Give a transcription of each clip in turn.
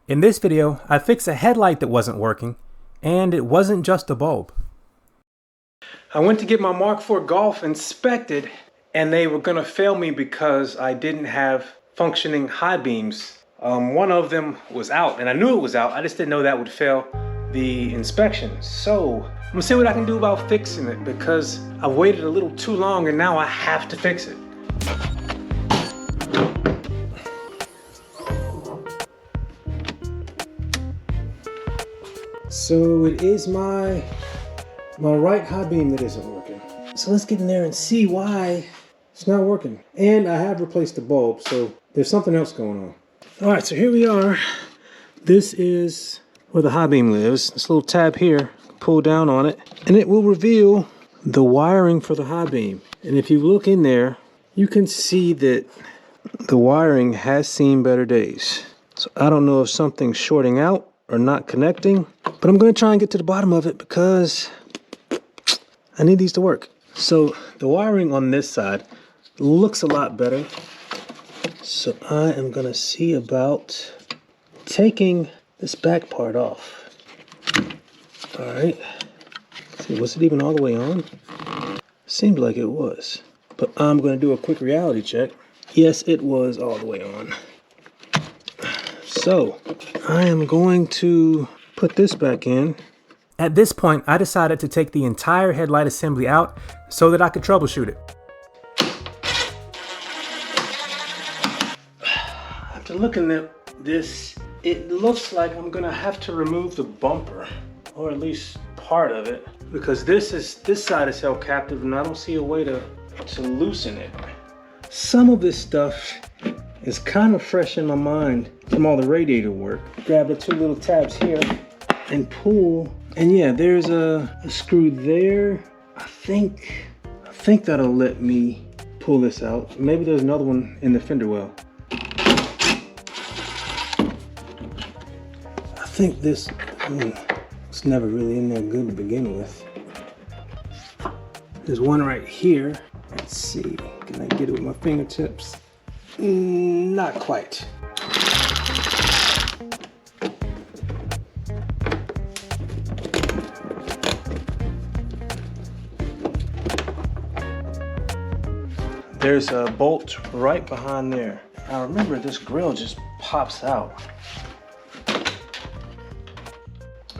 In this video, I fixed a headlight that wasn't working, and it wasn't just a bulb. I went to get my Mark IV Golf inspected, and they were gonna fail me because I didn't have functioning high beams. One of them was out, and I knew it was out. I just didn't know that would fail the inspection. So I'm gonna see what I can do about fixing it because I've waited a little too long and now I have to fix it. So it is my right high beam that isn't working. So let's get in there and see why it's not working. And I have replaced the bulb, so there's something else going on. All right, so here we are. This is where the high beam lives. This little tab here, pull down on it, and it will reveal the wiring for the high beam. And if you look in there, you can see that the wiring has seen better days. So I don't know if something's shorting out or not connecting, but I'm gonna try and get to the bottom of it because I need these to work. So the wiring on this side looks a lot better. So I am gonna see about taking this back part off. All right, see, was it even all the way on? Seemed like it was, but I'm gonna do a quick reality check. Yes, it was all the way on. So I am going to put this back in. At this point, I decided to take the entire headlight assembly out so that I could troubleshoot it. After looking at this, it looks like I'm gonna have to remove the bumper, or at least part of it, because this side is held captive and I don't see a way to loosen it. Some of this stuff is kind of fresh in my mind from all the radiator work. Grab the two little tabs here and pull, and yeah, there's a screw there. I think that'll let me pull this out. Maybe there's another one in the fender well. I think this, it's never really in there good to begin with. There's one right here. Let's see, can I get it with my fingertips? Not quite. There's a bolt right behind there. Now remember, this grill just pops out.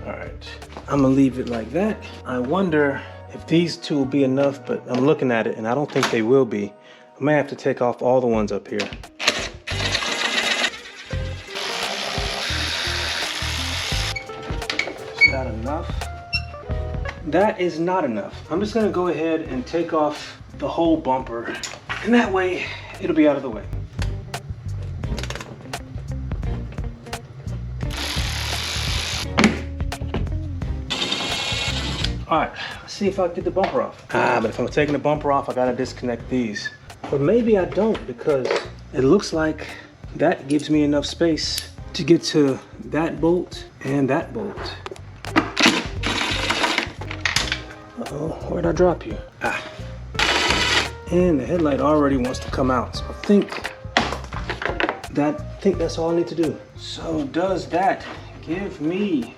All right, I'm gonna leave it like that. I wonder if these two will be enough, but I'm looking at it and I don't think they will be. I may have to take off all the ones up here. Is that enough? That is not enough. I'm just gonna go ahead and take off the whole bumper, and that way it'll be out of the way. All right, let's see if I can get the bumper off. But if I'm taking the bumper off, I gotta disconnect these. But maybe I don't, because it looks like that gives me enough space to get to that bolt and that bolt. Uh-oh, where'd I drop you? And the headlight already wants to come out. So I think that's all I need to do. So does that give me,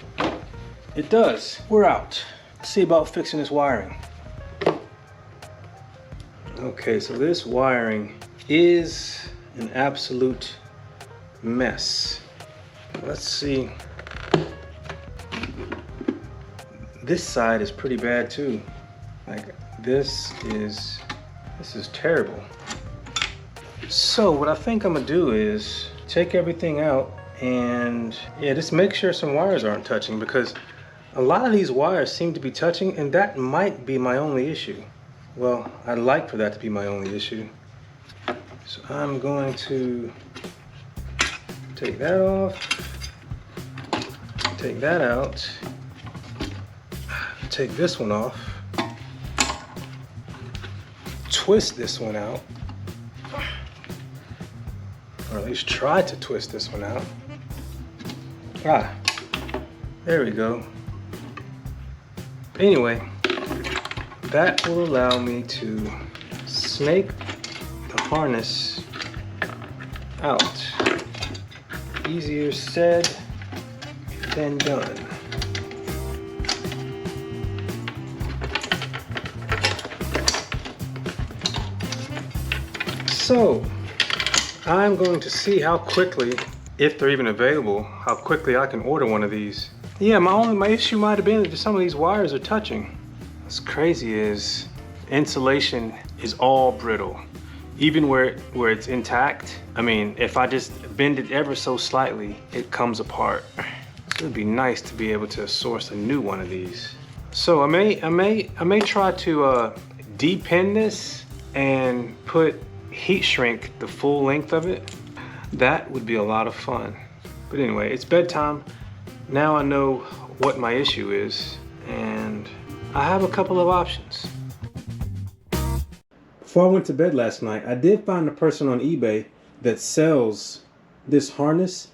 it does, we're out. Let's see about fixing this wiring. Okay, so this wiring is an absolute mess. Let's see. This side is pretty bad too. Like this is terrible. So what I think I'm gonna do is take everything out and yeah, just make sure some wires aren't touching, because a lot of these wires seem to be touching, and that might be my only issue. Well, I'd like for that to be my only issue. So I'm going to take that off, take that out, take this one off, twist this one out, or at least try to twist this one out. There we go. Anyway, that will allow me to snake the harness out. Easier said than done. So, I'm going to see how quickly, if they're even available, how quickly I can order one of these. Yeah, my issue might have been that some of these wires are touching. What's crazy is insulation is all brittle. Even where it's intact, I mean, if I just bend it ever so slightly, it comes apart. So it'd be nice to be able to source a new one of these. So I may try to depin this and put heat shrink the full length of it. That would be a lot of fun. But anyway, it's bedtime. Now I know what my issue is, and I have a couple of options. Before I went to bed last night, I did find a person on eBay that sells this harness,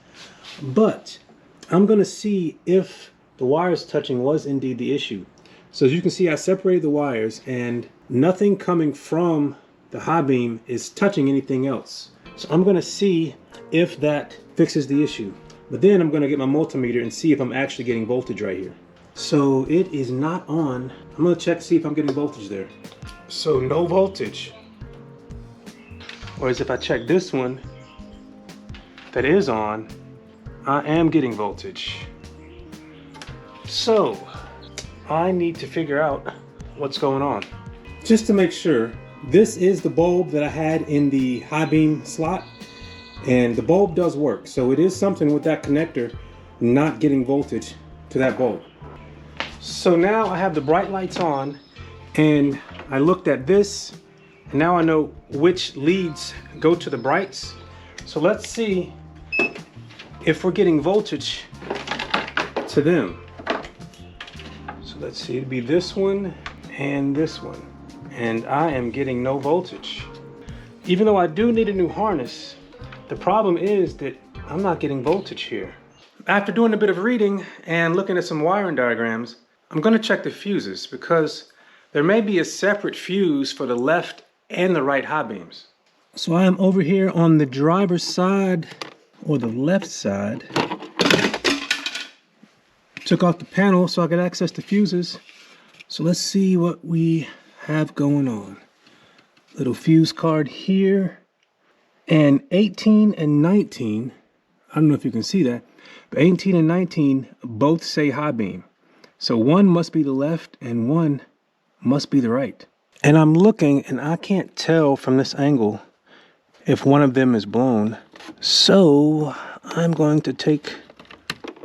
but I'm gonna see if the wires touching was indeed the issue. So as you can see, I separated the wires and nothing coming from the high beam is touching anything else. So I'm gonna see if that fixes the issue. But then I'm gonna get my multimeter and see if I'm actually getting voltage right here. So it is not on. I'm gonna check to see if I'm getting voltage there. So no voltage. Whereas if I check this one that is on, I am getting voltage. So I need to figure out what's going on. Just to make sure, this is the bulb that I had in the high beam slot, and the bulb does work. So it is something with that connector not getting voltage to that bulb. So now I have the bright lights on, and I looked at this, and now I know which leads go to the brights. So let's see if we're getting voltage to them. So let's see, it'd be this one and this one. And I am getting no voltage. Even though I do need a new harness, the problem is that I'm not getting voltage here. After doing a bit of reading and looking at some wiring diagrams, I'm gonna check the fuses because there may be a separate fuse for the left and the right high beams. So I am over here on the driver's side, or the left side. Took off the panel so I could access the fuses. So let's see what we have going on. Little fuse card here, and 18 and 19, I don't know if you can see that, but 18 and 19 both say high beam. So one must be the left and one must be the right. And I'm looking and I can't tell from this angle if one of them is blown. So I'm going to take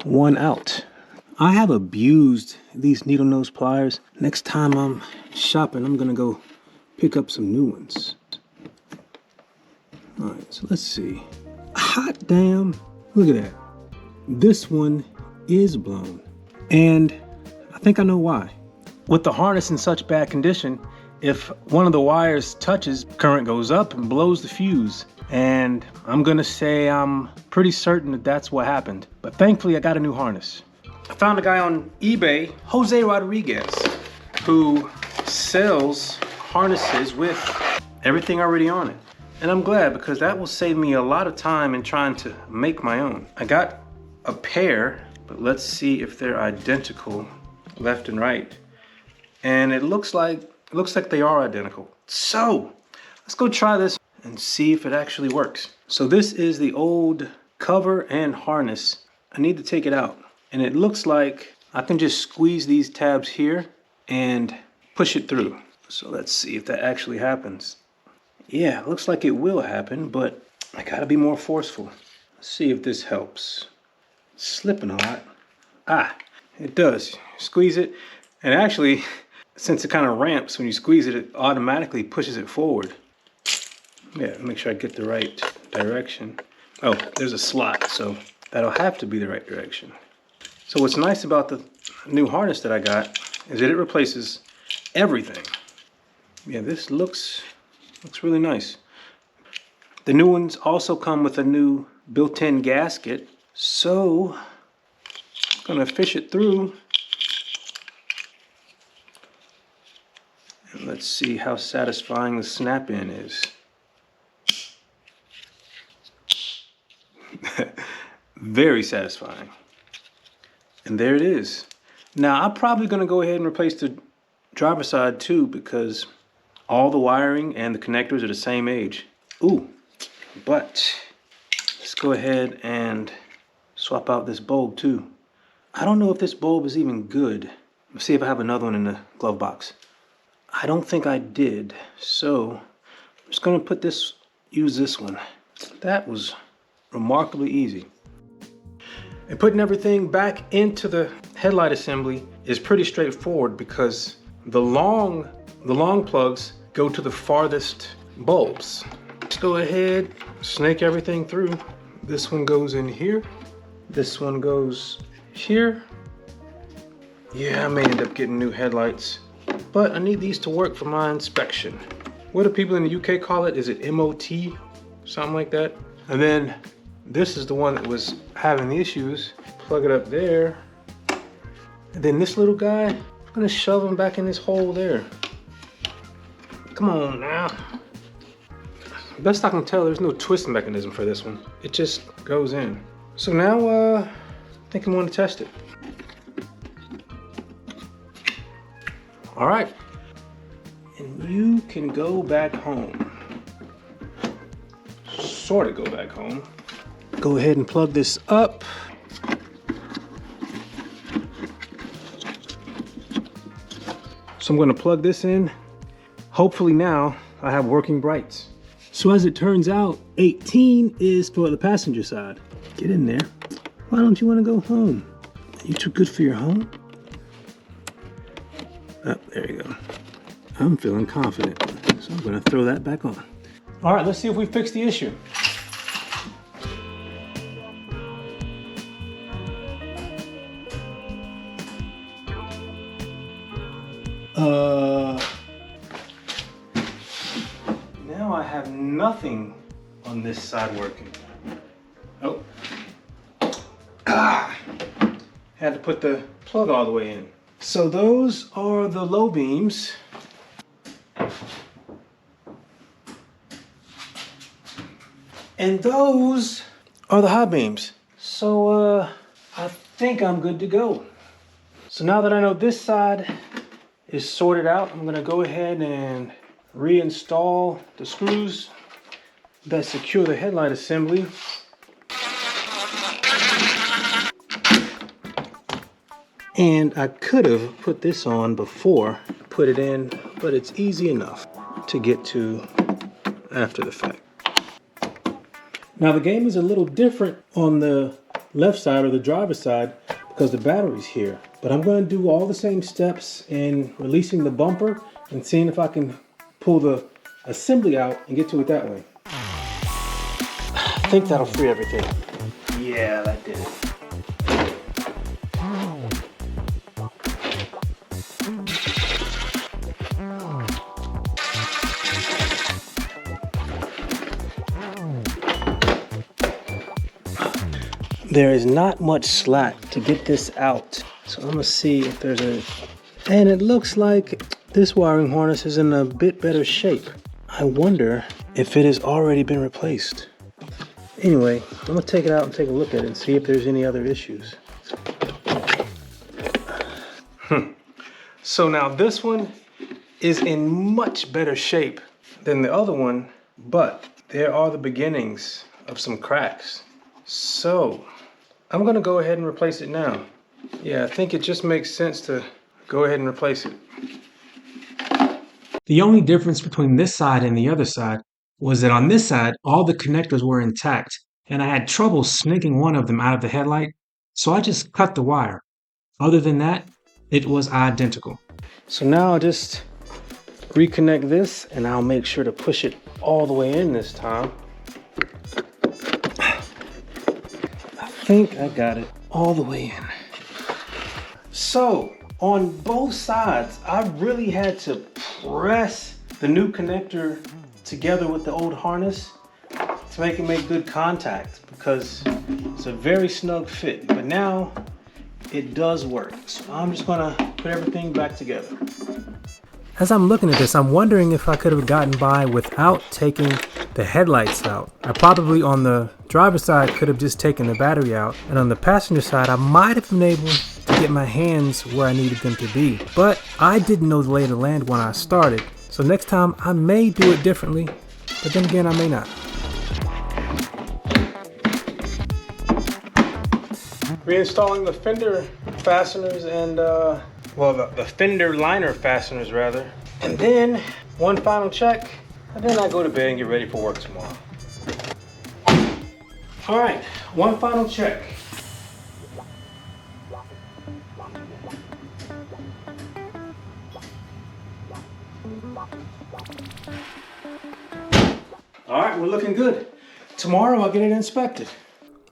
one out. I have abused these needle nose pliers. Next time I'm shopping, I'm gonna go pick up some new ones. All right, so let's see. Hot damn, look at that. This one is blown. And I think I know why. With the harness in such bad condition, if one of the wires touches, current goes up and blows the fuse. And I'm gonna say I'm pretty certain that that's what happened. But thankfully I got a new harness. I found a guy on eBay, Jose Rodriguez, who sells harnesses with everything already on it. And I'm glad because that will save me a lot of time in trying to make my own. I got a pair, but let's see if they're identical left and right. And it looks like they are identical. So let's go try this and see if it actually works. So this is the old cover and harness. I need to take it out. And it looks like I can just squeeze these tabs here and push it through. So let's see if that actually happens. Yeah, it looks like it will happen, but I gotta be more forceful. Let's see if this helps. It's slipping a lot. Ah, it does. Squeeze it, and actually, since it kind of ramps when you squeeze it, it automatically pushes it forward. Yeah, make sure I get the right direction. Oh, there's a slot, so that'll have to be the right direction. So what's nice about the new harness that I got is that it replaces everything. Yeah, this looks really nice. The new ones also come with a new built-in gasket. So I'm gonna fish it through. And let's see how satisfying the snap-in is. Very satisfying. And there it is. Now I'm probably gonna go ahead and replace the driver's side too, because all the wiring and the connectors are the same age. Ooh, but let's go ahead and swap out this bulb too. I don't know if this bulb is even good. Let's see if I have another one in the glove box. I don't think I did. So I'm just gonna use this one. That was remarkably easy. And putting everything back into the headlight assembly is pretty straightforward because the long plugs go to the farthest bulbs. Let's go ahead, snake everything through. This one goes in here. This one goes here. Yeah, I may end up getting new headlights, but I need these to work for my inspection. What do people in the UK call it? Is it MOT? Something like that. And then this is the one that was having the issues. Plug it up there. And then this little guy, I'm gonna shove him back in this hole there. Come on now. Best I can tell, there's no twist mechanism for this one. It just goes in. So now, I think I'm gonna test it. All right, and you can go back home. Sort of go back home. Go ahead and plug this up. So I'm gonna plug this in. Hopefully now I have working brights. So as it turns out, 18 is for the passenger side. Get in there. Why don't you wanna go home? Are you too good for your home? Oh, there you go. I'm feeling confident, so I'm gonna throw that back on. All right, let's see if we fix the issue. Now I have nothing on this side working. Oh. Had to put the plug all the way in. So those are the low beams. And those are the high beams. So I think I'm good to go. So now that I know this side is sorted out, I'm gonna go ahead and reinstall the screws that secure the headlight assembly. And I could have put this on before I put it in, but it's easy enough to get to after the fact. Now the game is a little different on the left side or the driver's side because the battery's here. But I'm going to do all the same steps in releasing the bumper and seeing if I can pull the assembly out and get to it that way. I think that'll free everything. Yeah, that did it. There is not much slack to get this out. So I'm gonna see if there's a, and it looks like this wiring harness is in a bit better shape. I wonder if it has already been replaced. Anyway, I'm gonna take it out and take a look at it and see if there's any other issues. So now this one is in much better shape than the other one, but there are the beginnings of some cracks. So I'm gonna go ahead and replace it now. Yeah, I think it just makes sense to go ahead and replace it. The only difference between this side and the other side was that on this side, all the connectors were intact and I had trouble snaking one of them out of the headlight, so I just cut the wire. Other than that, it was identical. So now I'll just reconnect this and I'll make sure to push it all the way in this time. I think I got it all the way in. So on both sides, I really had to press the new connector together with the old harness to make it make good contact because it's a very snug fit. But now it does work. So I'm just gonna put everything back together. As I'm looking at this, I'm wondering if I could have gotten by without taking the headlights out. I probably on the driver's side could have just taken the battery out, and on the passenger side I might have been able get my hands where I needed them to be. But I didn't know the lay of the land when I started. So next time I may do it differently, but then again I may not. Reinstalling the fender fasteners and well, the fender liner fasteners rather. And then one final check, and then I go to bed and get ready for work tomorrow. All right, one final check. All right, we're looking good. Tomorrow I'll get it inspected.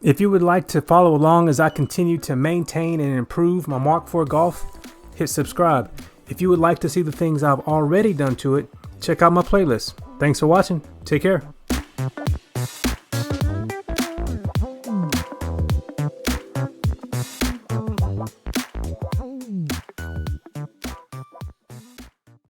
If you would like to follow along as I continue to maintain and improve my Mark IV Golf, hit subscribe. If you would like to see the things I've already done to it, check out my playlist. Thanks for watching. Take care.